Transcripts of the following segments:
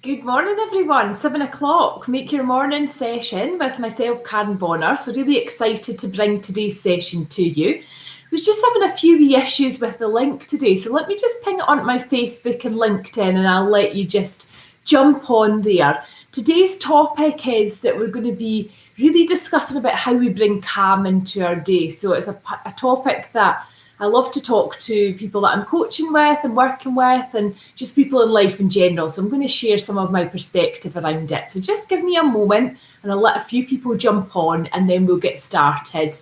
Good morning, everyone. 7 o'clock. Make your morning session with myself, Karen Bonner. So really excited to bring today's session to you. Was just having a few wee issues with the link today. So let me just ping it onto my Facebook and LinkedIn and I'll let you just jump on there. Today's topic is that we're going to be really discussing about how we bring calm into our day. So it's a topic that I love to talk to people that I'm coaching with and working with and just people in life in general. So I'm going to share some of my perspective around it. So just give me a moment and I'll let a few people jump on and then we'll get started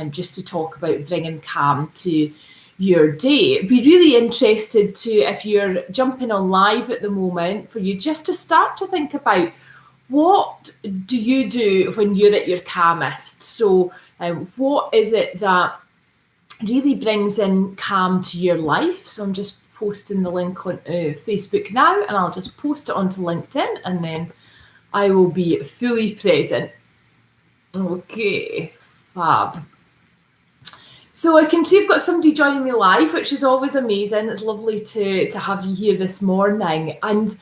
just to talk about bringing calm to your day. I'd be really interested to, if you're jumping on live at the moment, for you just to start to think about what do you do when you're at your calmest? So what is it that really brings in calm to your life? So I'm just posting the link on Facebook now and I'll just post it onto LinkedIn and then I will be fully present. Okay, fab. So I can see I've got somebody joining me live, which is always amazing. It's lovely to have you here this morning. And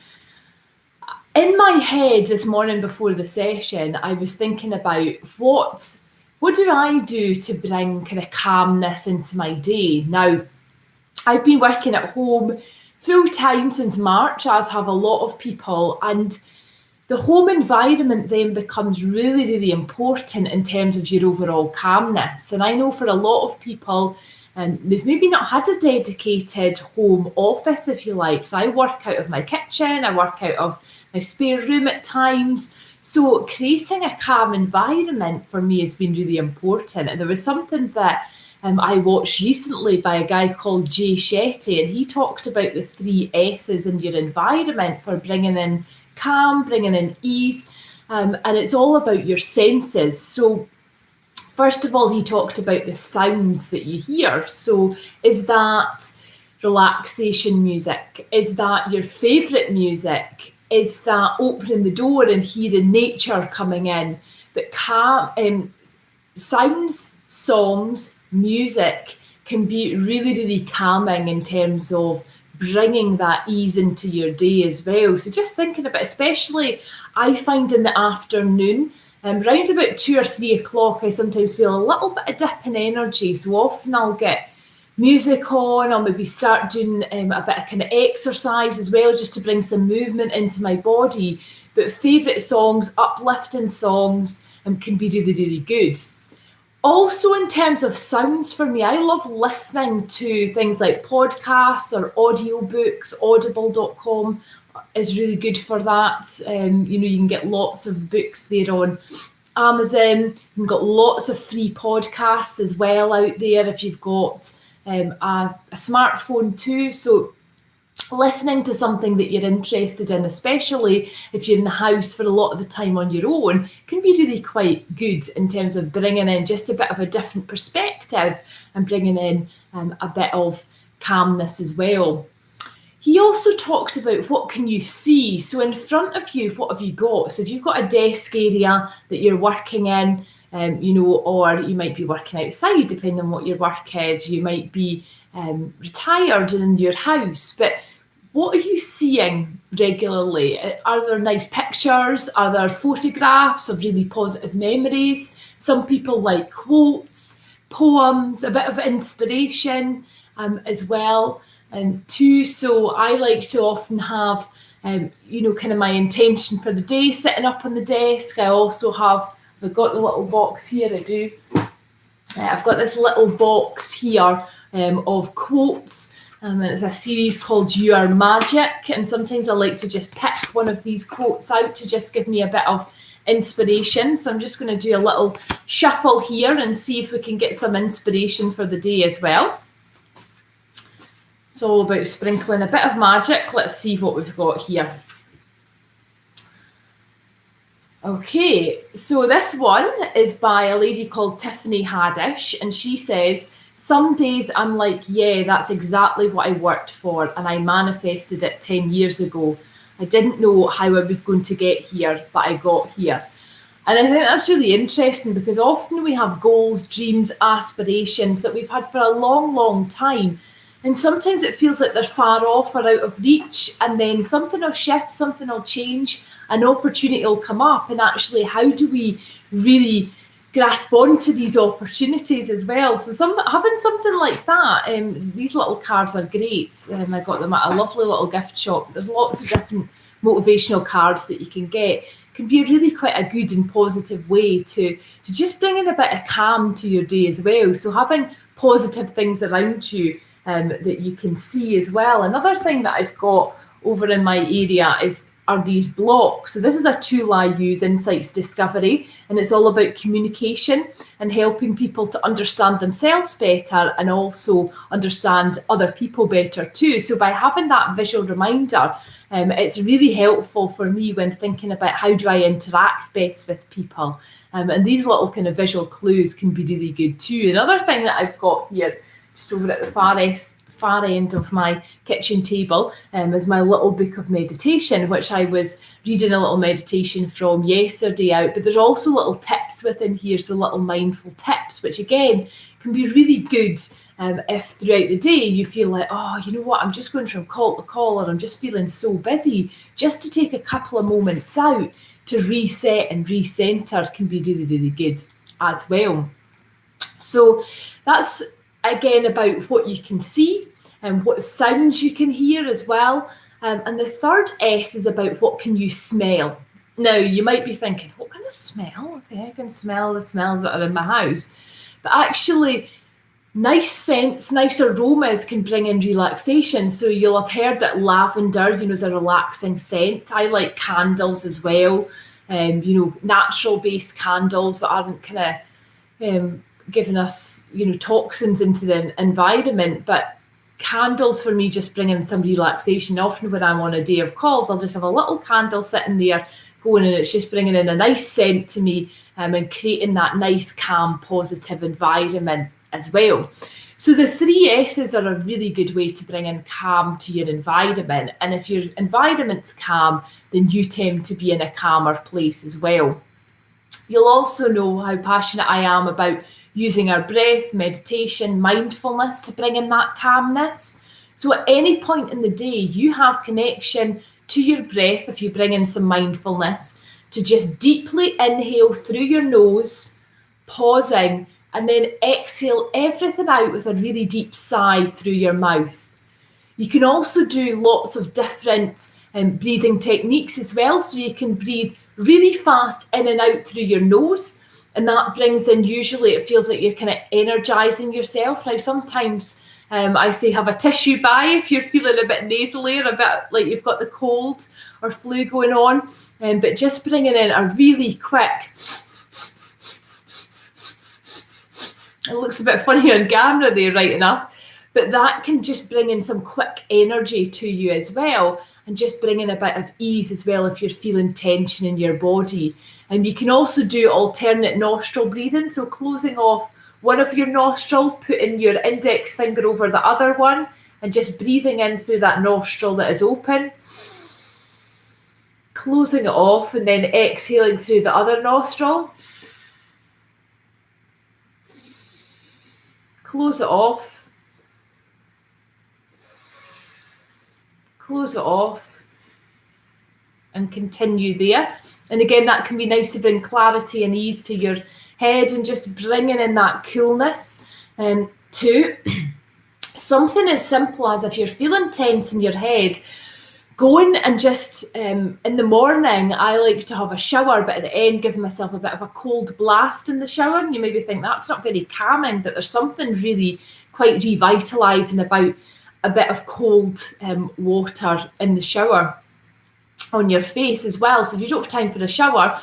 in my head this morning before the session, I was thinking about what do I do to bring kind of calmness into my day? Now, I've been working at home full time since March, as have a lot of people, and the home environment then becomes really, really important in terms of your overall calmness. And I know for a lot of people, they've maybe not had a dedicated home office, if you like. So I work out of my kitchen, I work out of my spare room at times. So creating a calm environment for me has been really important. And there was something that I watched recently by a guy called Jay Shetty, and he talked about the 3 S's in your environment for bringing in calm, bringing in ease, and it's all about your senses. So first of all, he talked about the sounds that you hear. So is that relaxation music? Is that your favourite music? Is that opening the door and hearing nature coming in? But sounds, songs, music can be really, really calming in terms of bringing that ease into your day as well. So just thinking about, especially I find in the afternoon, round about 2 or 3 o'clock, I sometimes feel a little bit of dip in energy. So often I'll get music on, I'll maybe start doing a bit of kind of exercise as well, just to bring some movement into my body. But favourite songs, uplifting songs, can be really, really good. Also, in terms of sounds for me, I love listening to things like podcasts or audiobooks. Audible.com is really good for that. You can get lots of books there on Amazon. You've got lots of free podcasts as well out there if you've got a smartphone too. So listening to something that you're interested in, especially if you're in the house for a lot of the time on your own, can be really quite good in terms of bringing in just a bit of a different perspective and bringing in a bit of calmness as well. He also talked about what can you see. So in front of you, what have you got? So if you've got a desk area that you're working in, or you might be working outside, depending on what your work is. You might be retired in your house, but what are you seeing regularly? Are there nice pictures? Are there photographs of really positive memories? Some people like quotes, poems, a bit of inspiration as well too. So I like to often have, kind of my intention for the day sitting up on the desk. I also have, I've got the little box here, I do. I've got this little box here of quotes. And it's a series called You Are Magic. And sometimes I like to just pick one of these quotes out to just give me a bit of inspiration. So I'm just going to do a little shuffle here and see if we can get some inspiration for the day as well. It's all about sprinkling a bit of magic. Let's see what we've got here. Okay, so this one is by a lady called Tiffany Haddish, and she says, some days I'm like, yeah, that's exactly what I worked for, and I manifested it 10 years ago. I didn't know how I was going to get here, but I got here. And I think that's really interesting because often we have goals, dreams, aspirations that we've had for a long, long time. And sometimes it feels like they're far off or out of reach, and then something will shift, something will change, an opportunity will come up. And actually, how do we really grasp onto these opportunities as well? So having something like that, these little cards are great. I got them at a lovely little gift shop. There's lots of different motivational cards that you can get. Can be really quite a good and positive way to just bring in a bit of calm to your day as well. So having positive things around you that you can see as well. Another thing that I've got over in my area are these blocks. So this is a tool I use, Insights Discovery, and it's all about communication and helping people to understand themselves better and also understand other people better too. So by having that visual reminder, it's really helpful for me when thinking about how do I interact best with people. And these little kind of visual clues can be really good too. Another thing that I've got here, just over at the far end of my kitchen table, is my little book of meditation, which I was reading a little meditation from yesterday out. But there's also little tips within here, so little mindful tips, which again can be really good if throughout the day you feel like, oh, you know what, I'm just going from call to call, or I'm just feeling so busy. Just to take a couple of moments out to reset and recenter can be really, really good as well. So that's again about what you can see and what sounds you can hear as well. And the third S is about what can you smell. Now, you might be thinking, what kind of smell? Okay, I can smell the smells that are in my house. But actually, nice scents, nice aromas can bring in relaxation. So you'll have heard that lavender, is a relaxing scent. I like candles as well. Natural-based candles that aren't kind of giving us, toxins into the environment. But candles for me just bring in some relaxation. Often when I'm on a day of calls, I'll just have a little candle sitting there going, and it's just bringing in a nice scent to me and creating that nice, calm, positive environment as well. So the 3 S's are a really good way to bring in calm to your environment. And if your environment's calm, then you tend to be in a calmer place as well. You'll also know how passionate I am about using our breath, meditation, mindfulness to bring in that calmness. So at any point in the day, you have connection to your breath if you bring in some mindfulness, to just deeply inhale through your nose, pausing, and then exhale everything out with a really deep sigh through your mouth. You can also do lots of different breathing techniques as well. So you can breathe really fast in and out through your nose. And that brings in, usually it feels like you're kind of energizing yourself. Now, sometimes I say have a tissue by if you're feeling a bit nasally or a bit like you've got the cold or flu going on. But just bringing in a really quick, it looks a bit funny on camera there, right enough, but that can just bring in some quick energy to you as well, and just bring in a bit of ease as well if you're feeling tension in your body. And you can also do alternate nostril breathing, so closing off one of your nostril, putting your index finger over the other one, and just breathing in through that nostril that is open, closing it off, and then exhaling through the other nostril. Close it off, close it off, and continue there. And again, that can be nice to bring clarity and ease to your head and just bringing in that coolness. To something as simple as if you're feeling tense in your head, going and just in the morning, I like to have a shower, but at the end, give myself a bit of a cold blast in the shower. And you maybe think that's not very calming, but there's something really quite revitalizing about a bit of cold water in the shower on your face as well. So if you don't have time for a shower,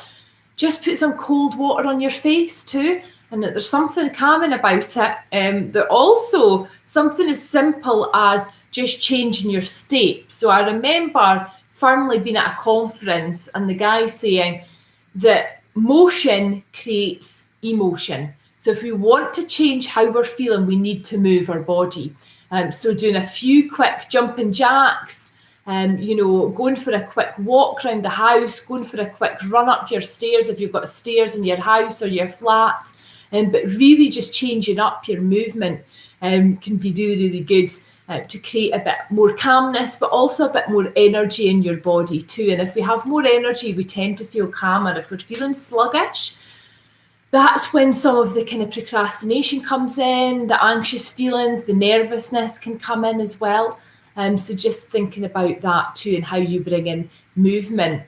just put some cold water on your face too. And there's something calming about it. There also something as simple as just changing your state. So I remember firmly being at a conference and the guy saying that motion creates emotion. So if we want to change how we're feeling, we need to move our body. So doing a few quick jumping jacks, going for a quick walk around the house, going for a quick run up your stairs if you've got stairs in your house or your flat, but really just changing up your movement can be really, really good to create a bit more calmness, but also a bit more energy in your body too. And if we have more energy, we tend to feel calmer. If we're feeling sluggish, that's when some of the kind of procrastination comes in, the anxious feelings, the nervousness can come in as well. So just thinking about that too, and how you bring in movement.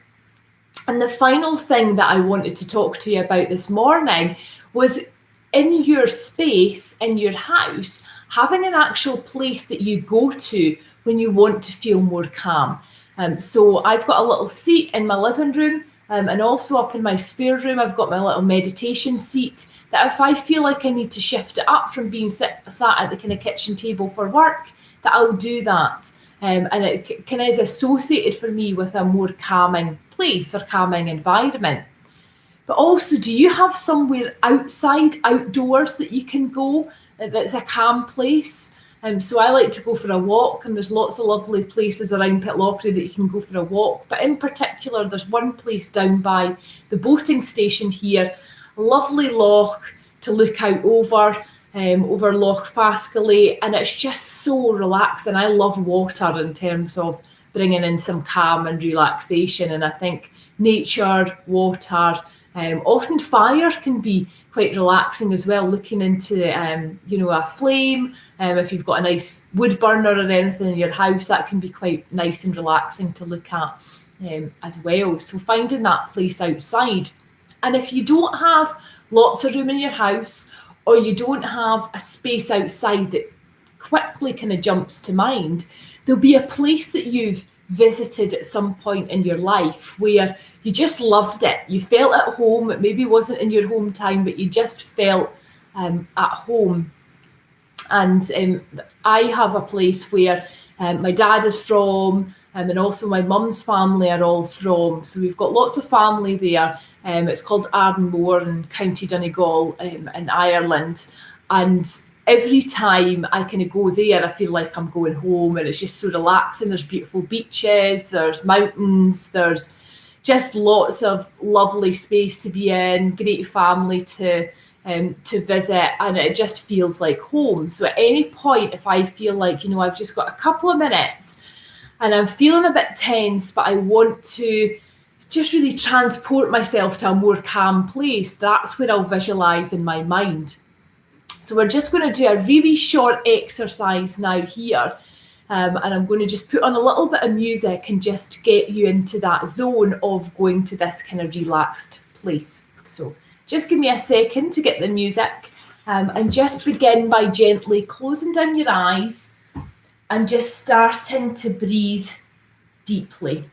And the final thing that I wanted to talk to you about this morning was, in your space, in your house, having an actual place that you go to when you want to feel more calm. So I've got a little seat in my living room, and also up in my spare room, I've got my little meditation seat, that if I feel like I need to shift it up from being sat at the kind of kitchen table for work, that I'll do that. And it kind of is associated for me with a more calming place or calming environment. But also, do you have somewhere outside, outdoors, that you can go that's a calm place? So I like to go for a walk, and there's lots of lovely places around Pitlochry that you can go for a walk. But in particular, there's one place down by the boating station here, a lovely loch to look out over Loch Fascally, and it's just so relaxing. I love water in terms of bringing in some calm and relaxation, and I think nature, water, often fire can be quite relaxing as well, looking into a flame. If you've got a nice wood burner or anything in your house, that can be quite nice and relaxing to look at as well. So finding that place outside. And if you don't have lots of room in your house, or you don't have a space outside that quickly kind of jumps to mind, there'll be a place that you've visited at some point in your life where you just loved it. You felt at home. It maybe wasn't in your hometown, but you just felt at home. And I have a place where my dad is from, and also my mum's family are all from. So we've got lots of family there. It's called Ardenmore in County Donegal in Ireland. And every time I kind of go there, I feel like I'm going home, and it's just so relaxing. There's beautiful beaches, there's mountains, there's just lots of lovely space to be in, great family to visit, and it just feels like home. So at any point, if I feel like, I've just got a couple of minutes and I'm feeling a bit tense, but I want to just really transport myself to a more calm place, that's where I'll visualize in my mind. So we're just going to do a really short exercise now here. And I'm going to just put on a little bit of music and just get you into that zone of going to this kind of relaxed place. So just give me a second to get the music, and just begin by gently closing down your eyes and just starting to breathe deeply.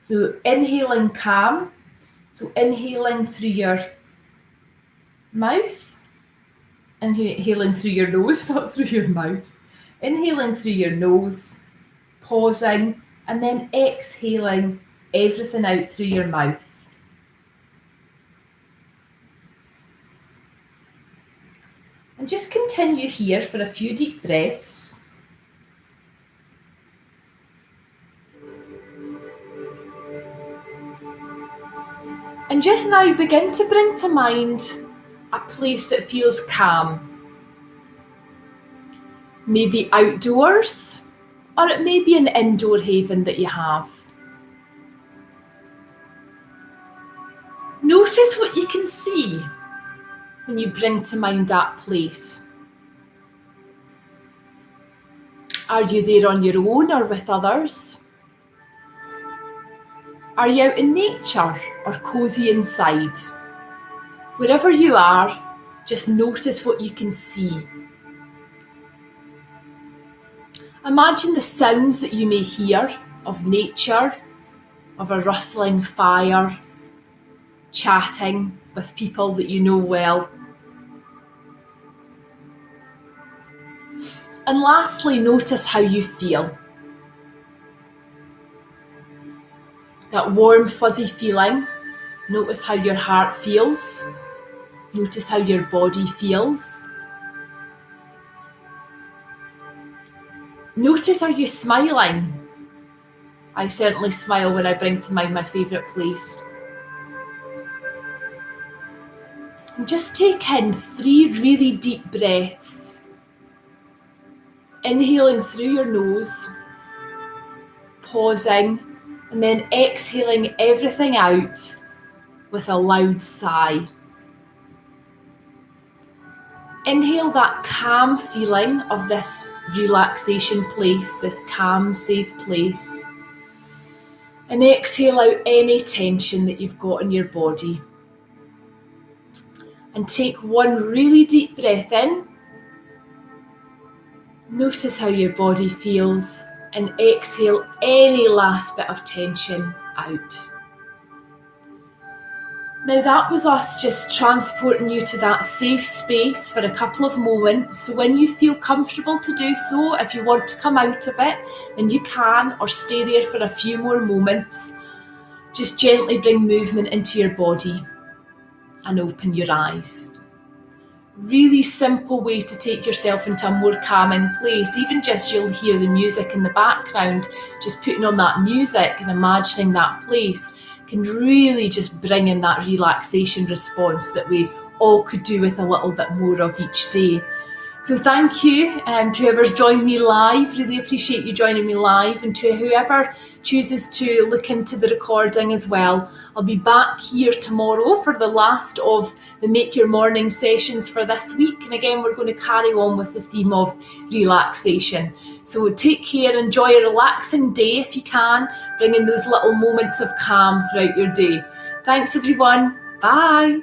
So inhaling calm, so inhaling through your mouth, inhaling through your nose, not through your mouth. Inhaling through your nose, pausing, and then exhaling everything out through your mouth. And just continue here for a few deep breaths. And just now begin to bring to mind a place that feels calm. Maybe outdoors, or it may be an indoor haven that you have. Notice what you can see when you bring to mind that place. Are you there on your own or with others? Are you out in nature or cosy inside? Wherever you are, just notice what you can see. Imagine the sounds that you may hear of nature, of a rustling fire, chatting with people that you know well. And lastly, notice how you feel. That warm, fuzzy feeling. Notice how your heart feels. Notice how your body feels. Notice, are you smiling? I certainly smile when I bring to mind my favourite place. And just take in 3 really deep breaths. Inhaling through your nose, pausing, and then exhaling everything out with a loud sigh. Inhale that calm feeling of this relaxation place, this calm, safe place. And exhale out any tension that you've got in your body. And take one really deep breath in. Notice how your body feels, and exhale any last bit of tension out. Now that was us just transporting you to that safe space for a couple of moments. So when you feel comfortable to do so, if you want to come out of it, then you can, or stay there for a few more moments. Just gently bring movement into your body and open your eyes. Really simple way to take yourself into a more calming place. Even just you'll hear the music in the background, just putting on that music and imagining that place can really just bring in that relaxation response that we all could do with a little bit more of each day. So thank you to whoever's joined me live. Really appreciate you joining me live, and to whoever chooses to look into the recording as well. I'll be back here tomorrow for the last of the Make Your Morning sessions for this week. And again, we're going to carry on with the theme of relaxation. So take care, enjoy a relaxing day if you can, bring in those little moments of calm throughout your day. Thanks everyone, bye.